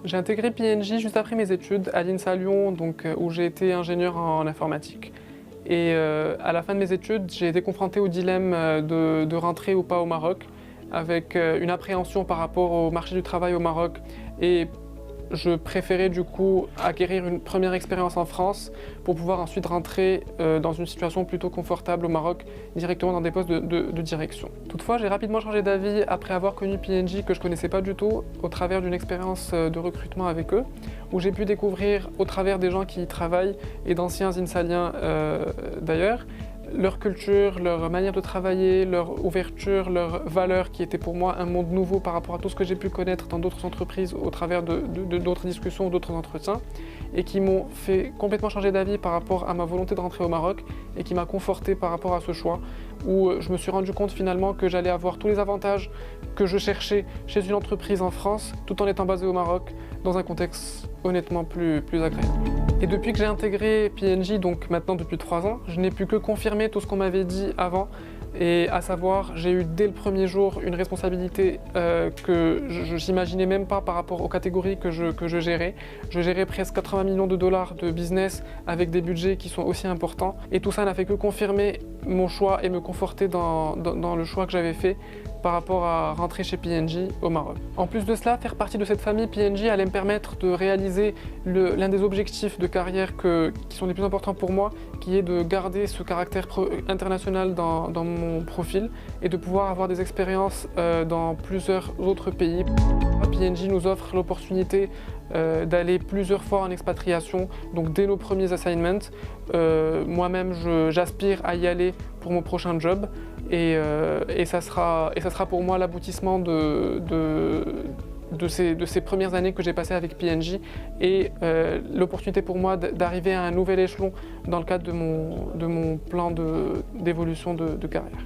J'ai intégré PNJ juste après mes études à l'INSA Lyon, où j'ai été ingénieur en informatique. Et à la fin de mes études, j'ai été confronté au dilemme de rentrer ou pas au Maroc, avec une appréhension par rapport au marché du travail au Maroc. Et je préférais du coup acquérir une première expérience en France pour pouvoir ensuite rentrer dans une situation plutôt confortable au Maroc, directement dans des postes de direction. Toutefois, j'ai rapidement changé d'avis après avoir connu PNJ que je ne connaissais pas du tout, au travers d'une expérience de recrutement avec eux, où j'ai pu découvrir au travers des gens qui y travaillent et d'anciens INSAliens d'ailleurs, leur culture, leur manière de travailler, leur ouverture, leurs valeurs qui étaient pour moi un monde nouveau par rapport à tout ce que j'ai pu connaître dans d'autres entreprises au travers d'autres discussions, d'autres entretiens et qui m'ont fait complètement changer d'avis par rapport à ma volonté de rentrer au Maroc et qui m'a conforté par rapport à ce choix où je me suis rendu compte finalement que j'allais avoir tous les avantages que je cherchais chez une entreprise en France tout en étant basé au Maroc dans un contexte honnêtement plus agréable. Et depuis que j'ai intégré PNJ, donc maintenant depuis 3 ans, je n'ai pu que confirmer tout ce qu'on m'avait dit avant. Et à savoir, j'ai eu dès le premier jour une responsabilité que je n'imaginais même pas par rapport aux catégories que je gérais. Je gérais presque 80 millions de dollars de business avec des budgets qui sont aussi importants. Et tout ça n'a fait que confirmer mon choix et me conforter dans le choix que j'avais fait par rapport à rentrer chez PNJ au Maroc. En plus de cela, faire partie de cette famille PNJ allait me permettre de réaliser l'un des objectifs de carrière qui sont les plus importants pour moi, qui est de garder ce caractère international dans mon profil et de pouvoir avoir des expériences dans plusieurs autres pays. PNJ nous offre l'opportunité d'aller plusieurs fois en expatriation, donc dès nos premiers assignments. Moi-même, j'aspire à y aller pour mon prochain job et ça sera pour moi l'aboutissement de ces premières années que j'ai passées avec PNJ et l'opportunité pour moi d'arriver à un nouvel échelon dans le cadre de mon plan d'évolution de carrière.